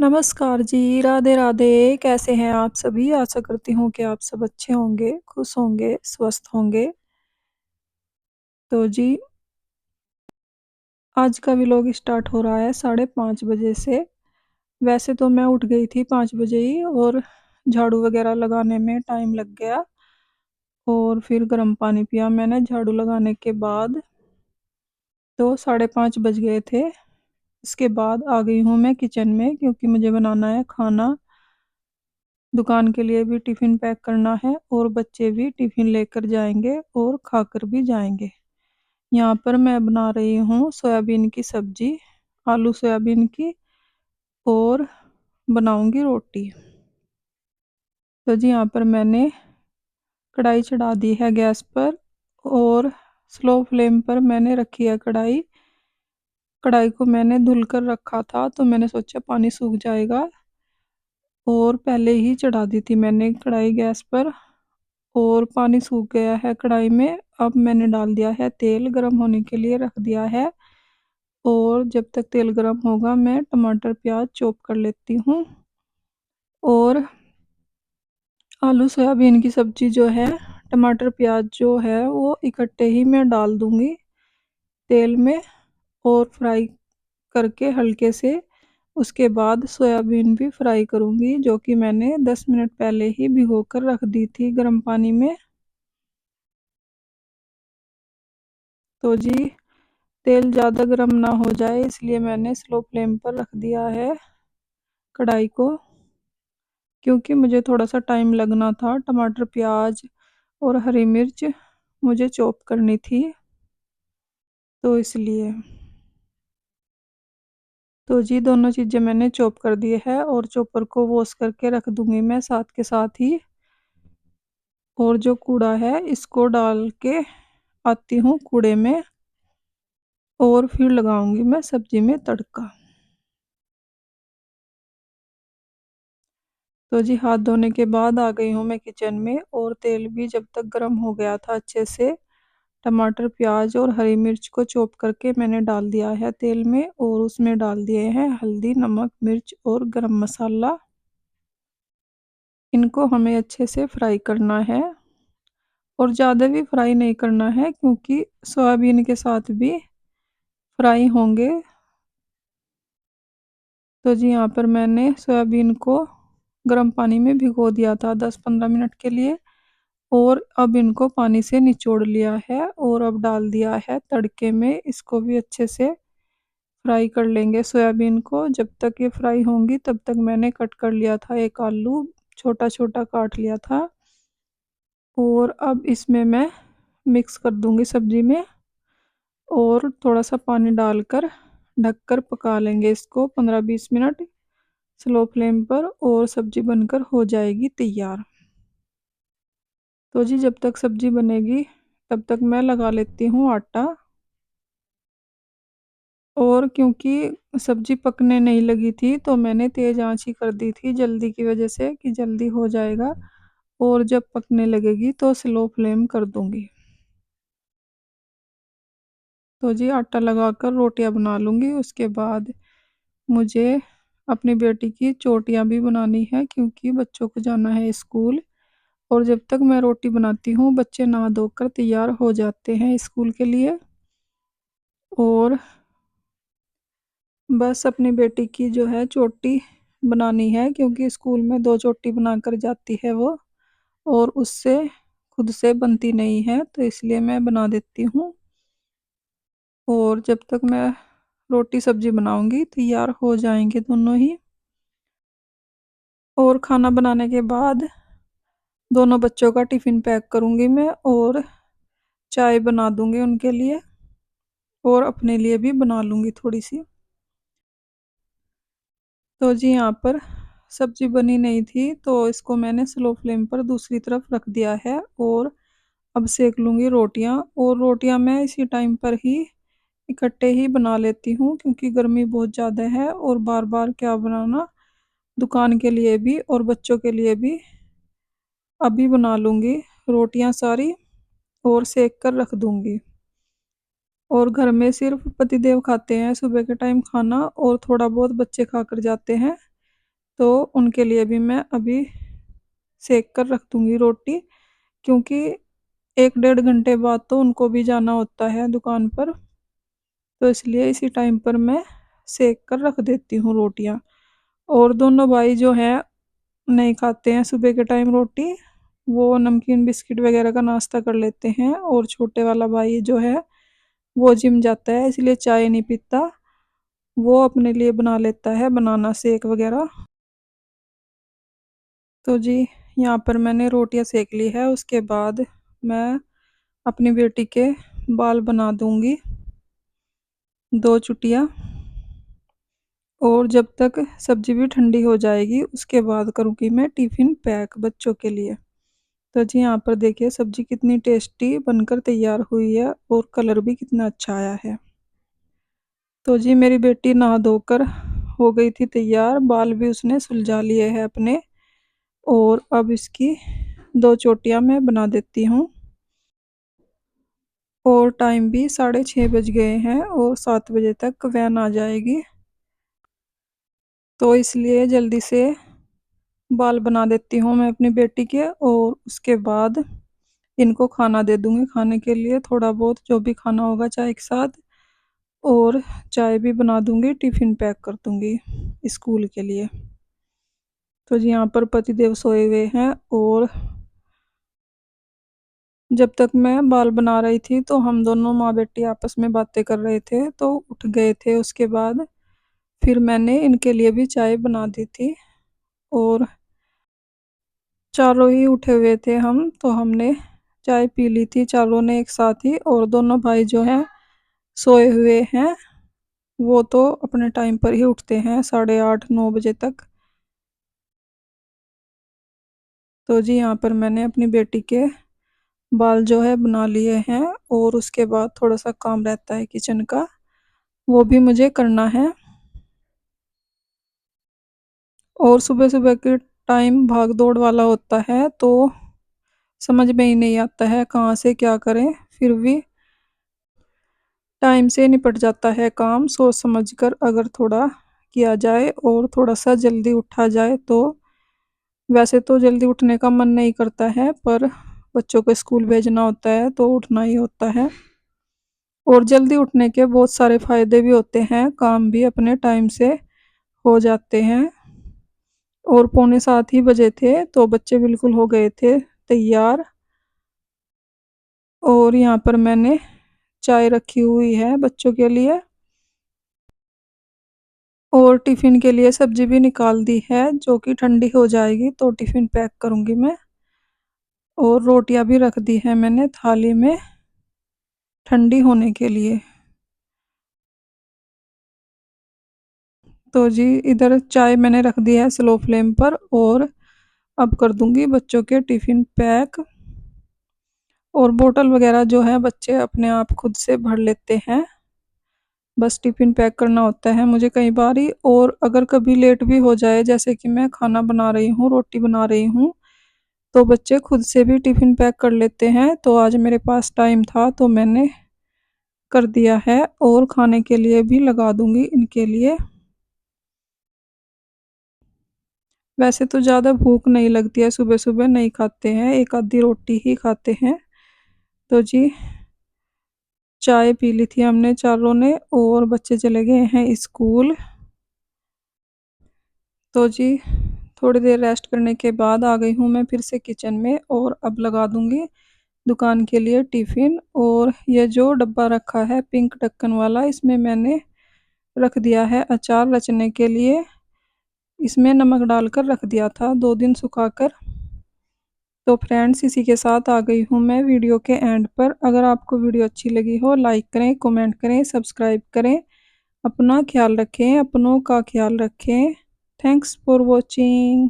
नमस्कार जी, राधे राधे। कैसे हैं आप सभी? आशा करती हूँ कि आप सब अच्छे होंगे, खुश होंगे, स्वस्थ होंगे। तो जी, आज का व्लॉग स्टार्ट हो रहा है 5:30 बजे से। वैसे तो मैं उठ गई थी 5 बजे ही और झाड़ू वगैरह लगाने में टाइम लग गया और फिर गर्म पानी पिया मैंने झाड़ू लगाने के बाद। तो 5:30 बज गए थे। इसके बाद आ गई हूँ मैं किचन में क्योंकि मुझे बनाना है खाना। दुकान के लिए भी टिफ़िन पैक करना है और बच्चे भी टिफ़िन लेकर जाएंगे और खाकर भी जाएंगे। यहाँ पर मैं बना रही हूँ सोयाबीन की सब्जी, आलू सोयाबीन की, और बनाऊंगी रोटी। तो जी यहाँ पर मैंने कढ़ाई चढ़ा दी है गैस पर और स्लो फ्लेम पर मैंने रखी है कढ़ाई। कढ़ाई को मैंने धुल कर रखा था तो मैंने सोचा पानी सूख जाएगा और पहले ही चढ़ा दी थी मैंने कढ़ाई गैस पर। और पानी सूख गया है कढ़ाई में। अब मैंने डाल दिया है तेल, गरम होने के लिए रख दिया है। और जब तक तेल गरम होगा मैं टमाटर प्याज चॉप कर लेती हूँ। और आलू सोयाबीन की सब्जी जो है, टमाटर प्याज जो है वो इकट्ठे ही मैं डाल दूँगी तेल में और फ्राई करके हल्के से। उसके बाद सोयाबीन भी फ्राई करूँगी जो कि मैंने 10 मिनट पहले ही भिगो कर रख दी थी गर्म पानी में। तो जी, तेल ज़्यादा गर्म ना हो जाए इसलिए मैंने स्लो फ्लेम पर रख दिया है कढ़ाई को, क्योंकि मुझे थोड़ा सा टाइम लगना था। टमाटर प्याज और हरी मिर्च मुझे चॉप करनी थी, तो इसलिए। तो जी दोनों चीज़ें मैंने चॉप कर दी है और चॉपर को वॉश करके रख दूंगी मैं साथ के साथ ही। और जो कूड़ा है इसको डाल के आती हूँ कूड़े में और फिर लगाऊंगी मैं सब्जी में तड़का। तो जी हाथ धोने के बाद आ गई हूँ मैं किचन में और तेल भी जब तक गर्म हो गया था अच्छे से, टमाटर प्याज और हरी मिर्च को चॉप करके मैंने डाल दिया है तेल में और उसमें डाल दिए हैं हल्दी, नमक, मिर्च और गरम मसाला। इनको हमें अच्छे से फ्राई करना है और ज़्यादा भी फ्राई नहीं करना है क्योंकि सोयाबीन के साथ भी फ्राई होंगे। तो जी यहाँ पर मैंने सोयाबीन को गर्म पानी में भिगो दिया था 10-15 मिनट के लिए और अब इनको पानी से निचोड़ लिया है और अब डाल दिया है तड़के में। इसको भी अच्छे से फ्राई कर लेंगे सोयाबीन को। जब तक ये फ्राई होंगी तब तक मैंने कट कर लिया था एक आलू, छोटा छोटा काट लिया था। और अब इसमें मैं मिक्स कर दूंगी सब्जी में और थोड़ा सा पानी डालकर ढककर पका लेंगे इसको 15-20 मिनट स्लो फ्लेम पर और सब्जी बनकर हो जाएगी तैयार। तो जी जब तक सब्जी बनेगी तब तक मैं लगा लेती हूँ आटा। और क्योंकि सब्जी पकने नहीं लगी थी तो मैंने तेज़ आंच ही कर दी थी जल्दी की वजह से कि जल्दी हो जाएगा। और जब पकने लगेगी तो स्लो फ्लेम कर दूंगी। तो जी आटा लगाकर रोटियां बना लूँगी। उसके बाद मुझे अपनी बेटी की चोटियां भी बनानी है क्योंकि बच्चों को जाना है स्कूल। और जब तक मैं रोटी बनाती हूँ बच्चे नहा धोकर तैयार हो जाते हैं स्कूल के लिए। और बस अपनी बेटी की जो है चोटी बनानी है क्योंकि स्कूल में 2 चोटी बनाकर जाती है वो और उससे खुद से बनती नहीं है तो इसलिए मैं बना देती हूँ। और जब तक मैं रोटी सब्जी बनाऊंगी तैयार हो जाएंगे दोनों ही। और खाना बनाने के बाद दोनों बच्चों का टिफ़िन पैक करूंगी मैं और चाय बना दूंगी उनके लिए और अपने लिए भी बना लूंगी थोड़ी सी। तो जी यहाँ पर सब्जी बनी नहीं थी तो इसको मैंने स्लो फ्लेम पर दूसरी तरफ रख दिया है और अब सेक लूँगी रोटियाँ। और रोटियाँ मैं इसी टाइम पर ही इकट्ठे ही बना लेती हूँ क्योंकि गर्मी बहुत ज़्यादा है और बार बार क्या बनाना। दुकान के लिए भी और बच्चों के लिए भी अभी बना लूँगी रोटियाँ सारी और सेक कर रख दूँगी। और घर में सिर्फ पतिदेव खाते हैं सुबह के टाइम खाना और थोड़ा बहुत बच्चे खा कर जाते हैं तो उनके लिए भी मैं अभी सेक कर रख दूंगी रोटी, क्योंकि 1 डेढ़ घंटे बाद तो उनको भी जाना होता है दुकान पर। तो इसलिए इसी टाइम पर मैं सेक कर रख देती हूँ रोटियाँ। और दोनों भाई जो है नहीं खाते हैं सुबह के टाइम रोटी, वो नमकीन बिस्किट वगैरह का नाश्ता कर लेते हैं। और छोटे वाला भाई जो है वो जिम जाता है, इसलिए चाय नहीं पीता, वो अपने लिए बना लेता है बनाना शेक वगैरह। तो जी यहाँ पर मैंने रोटियां सेक ली है, उसके बाद मैं अपनी बेटी के बाल बना दूंगी 2 चुटिया। और जब तक सब्जी भी ठंडी हो जाएगी उसके बाद करूँगी मैं टिफ़िन पैक बच्चों के लिए। तो जी यहाँ पर देखिए सब्जी कितनी टेस्टी बनकर तैयार हुई है और कलर भी कितना अच्छा आया है। तो जी मेरी बेटी नहा धोकर हो गई थी तैयार, बाल भी उसने सुलझा लिए हैं अपने। और अब इसकी 2 चोटियाँ मैं बना देती हूँ। और टाइम भी 6:30 बज गए हैं और 7 बजे तक वैन आ जाएगी, तो इसलिए जल्दी से बाल बना देती हूँ मैं अपनी बेटी के। और उसके बाद इनको खाना दे दूँगी, खाने के लिए थोड़ा बहुत जो भी खाना होगा चाय के साथ। और चाय भी बना दूँगी, टिफ़िन पैक कर दूँगी स्कूल के लिए। तो जी यहाँ पर पतिदेव सोए हुए हैं। और जब तक मैं बाल बना रही थी तो हम दोनों माँ बेटी आपस में बातें कर रहे थे, तो उठ गए थे। उसके बाद फिर मैंने इनके लिए भी चाय बना दी थी। और चारों ही उठे हुए थे हम, तो हमने चाय पी ली थी चारों ने एक साथ ही। और दोनों भाई जो हैं सोए हुए हैं, वो तो अपने टाइम पर ही उठते हैं 8:30 9 बजे तक। तो जी यहाँ पर मैंने अपनी बेटी के बाल जो है बना लिए हैं। और उसके बाद थोड़ा सा काम रहता है किचन का, वो भी मुझे करना है। और सुबह सुबह के टाइम भाग दौड़ वाला होता है, तो समझ में ही नहीं आता है कहाँ से क्या करें। फिर भी टाइम से निपट जाता है काम, सोच समझ कर अगर थोड़ा किया जाए और थोड़ा सा जल्दी उठा जाए तो। वैसे तो जल्दी उठने का मन नहीं करता है, पर बच्चों को स्कूल भेजना होता है तो उठना ही होता है। और जल्दी उठने के बहुत सारे फायदे भी होते हैं, काम भी अपने टाइम से हो जाते हैं। और 6:45 ही बजे थे तो बच्चे बिल्कुल हो गए थे तैयार। और यहाँ पर मैंने चाय रखी हुई है बच्चों के लिए। और टिफ़िन के लिए सब्जी भी निकाल दी है, जो कि ठंडी हो जाएगी तो टिफ़िन पैक करूँगी मैं। और रोटियां भी रख दी है मैंने थाली में ठंडी होने के लिए। तो जी इधर चाय मैंने रख दी है स्लो फ्लेम पर। और अब कर दूंगी बच्चों के टिफ़िन पैक। और बोतल वगैरह जो है बच्चे अपने आप खुद से भर लेते हैं, बस टिफ़िन पैक करना होता है मुझे कई बार ही। और अगर कभी लेट भी हो जाए, जैसे कि मैं खाना बना रही हूँ, रोटी बना रही हूँ, तो बच्चे खुद से भी टिफ़िन पैक कर लेते हैं। तो आज मेरे पास टाइम था तो मैंने कर दिया है। और खाने के लिए भी लगा दूंगी इनके लिए। वैसे तो ज़्यादा भूख नहीं लगती है, सुबह सुबह नहीं खाते हैं, एक आधी रोटी ही खाते हैं। तो जी चाय पी ली थी हमने चारों ने और बच्चे चले गए हैं स्कूल। तो जी थोड़ी देर रेस्ट करने के बाद आ गई हूँ मैं फिर से किचन में। और अब लगा दूंगी दुकान के लिए टिफ़िन। और ये जो डब्बा रखा है पिंक ढक्कन वाला, इसमें मैंने रख दिया है अचार रचने के लिए। इसमें नमक डालकर रख दिया था 2 दिन सुखाकर। तो फ्रेंड्स इसी के साथ आ गई हूँ मैं वीडियो के एंड पर। अगर आपको वीडियो अच्छी लगी हो लाइक करें, कमेंट करें, सब्सक्राइब करें। अपना ख्याल रखें, अपनों का ख्याल रखें। Thanks for watching.